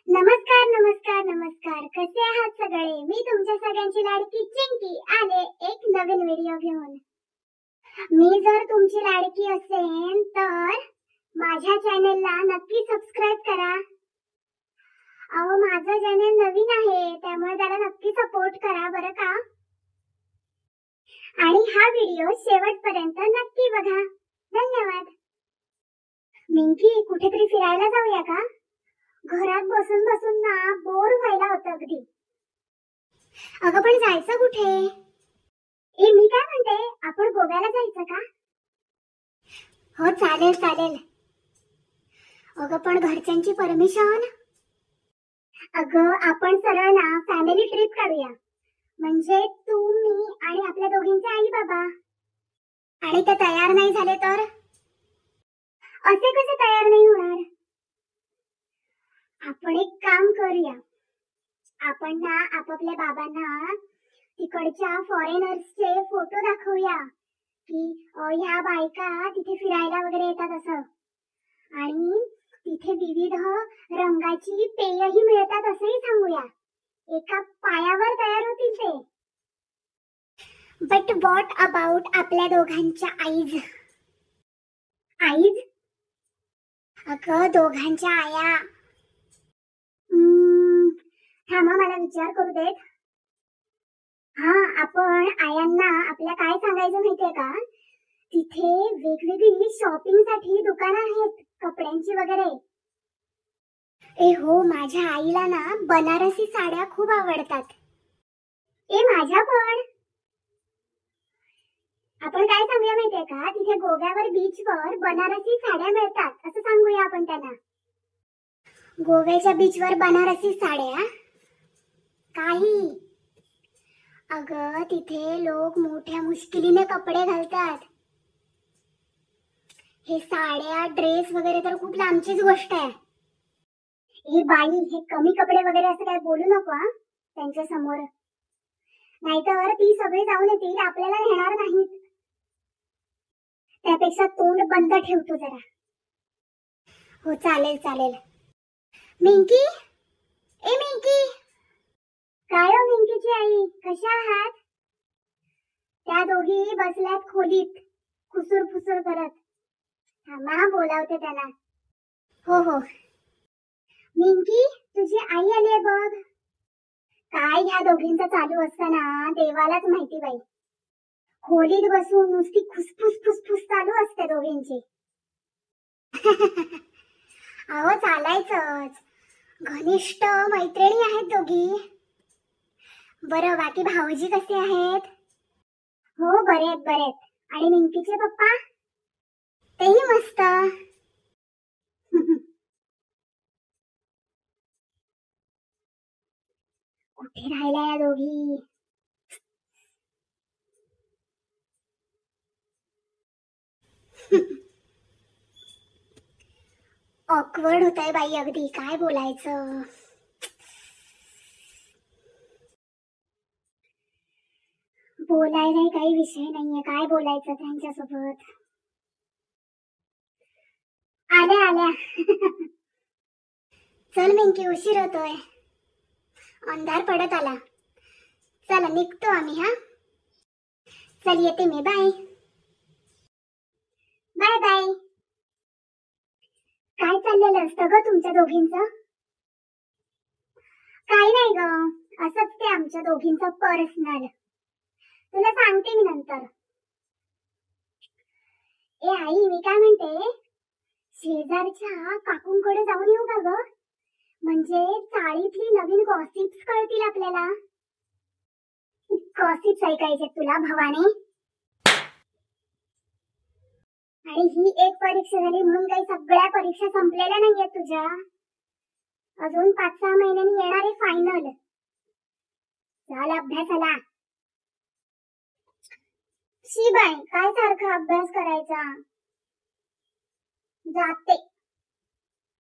नमस्कार नमस्कार नमस्कार, कसे आहात सगळे? मी तुमच्या सगळ्यांची लाडकी चिंकी आले एक नवीन व्हिडिओ घेऊन. मी जर तुमची लाडकी असेन तर माझ्या चॅनेलला नक्की सबस्क्राइब करा. अहो, माझं चॅनेल नवीन आहे त्यामुळे त्याला नक्की सपोर्ट करा बरं का. आणि हा व्हिडिओ शेवटपर्यंत नक्की बघा. धन्यवाद. मिंकी, कुठेतरी फिरायला जाऊया का? घरात बसून बसून ना बोर व्हायला होतं अगदी. अगं पण जायचं कुठे? मी काय म्हणते, आपण गोव्याला जायचं का? हो चालेल चालेल. अगं पण घरच्यांची परमिशन? अगं आपण सरळ ना फॅमिली ट्रिप काढूया. म्हणजे तू, मी आणि आपल्या दोघींचे आई बाबा. आणि ते तयार नाही झाले तर? असे कसे तयार नाही होणार? आपण एक काम करूया. आपण ना आपापल्या बाबांना तिकडच्या फॉरेनर्सचे फोटो दाखवूया की ह्या बायका तिथे फिरायला वगैरे येतात असं. आणि तिथे विविध रंगाची पेयही मिळतात असंही सांगूया. एका पायावर तयार होतील ते. बट व्हॉट अबाउट आपल्या दोघांच्या आईज? आईज? अगं दोघांच्या आया. थांबा, मला विचार करू देत. हा, आपण आयांना आपल्या काय सांगायचं माहितीये का, तिथे वेगवेगळी शॉपिंग साठी दुकानं आहेत कपड्यांची वगैरे. हो, माझ्या आईला ना बनारसी साड्या खूप आवडतात. माझ्या पण. आपण काय सांगूया माहितीये का, तिथे गोव्यावर बीचवर बनारसी साड्या मिळतात असं सांगूया आपण त्यांना. गोव्याच्या बीचवर बनारसी साड्या? काही. अगं तिथे लोक मोठ्या मुश्किलीने कपडे घालतात. हे साड्या ड्रेस वगैरे तर खूप लांबचीच गोष्ट आहे. बाई, हे कमी कपडे वगैरे असं काय बोलू नको हा त्यांच्या समोर. नाहीतर ती सगळे जाऊन येतील, आपल्याला नेणार नाहीत. त्यापेक्षा तोंड बंद ठेवतो जरा. हो चालेल चालेल. मिंकी, मिंकी. काय हो मिंकीची आई, कशा आहात? त्या दोघी बसल्यात खोलीत खुसूर फुसूर करत. थांबा, बोलावते त्यांना. हो हो. मिंकी, तुझी आई आली आहे बघ. काय ह्या दोघींचं चालू असताना देवालाच माहिती बाई. खोलीत बसून नुसती खुसफुस फुसफुस चालू असते दोघींची. अहो चालायचंच. घनिष्ठ मैत्रिणी आहेत दोघी. बरं, बाकी भाऊजी कसे आहेत? हो बरेत बरेत. आणि मिंकीचे पप्पा? तेही मस्त. कुठे राहिल्या या दोघी? ऑकवर्ड होत आहे बाई अगदी, काय बोलायचं. बोलायला काही विषय नाहीये, काय बोलायचं त्यांच्यासोबत. आल्या आल्या. चल मिंकी, उशीर होतोय. अंधार पडत आला. चला निघतो आम्ही. हा चल, येते मी. Bye bye bye. काय चाललेलं असतं ग तुमच्या दोघींचं? काही नाही ग, असंच ते आमच्या दोघींचं पर्सनल. तुला सांगते मी नंतर. आई, मी काय म्हणते, शेजारच्या काकूंकडे जाऊन येऊ का ग? म्हणजे चाळीतली नवीन गॉसिप्स कळतील आपल्याला. गॉसिप्स ऐकायचे तुला भवानी? आणि ही एक परीक्षा झाली म्हणून काही सगळ्या परीक्षा संपलेल्या नाहीये तुझ्या. अजून 5-6 महिन्यांनी येणार आहे फायनल. चल अभ्यासाला. शी बाई, काय सारखा अभ्यास करायचा. जाते.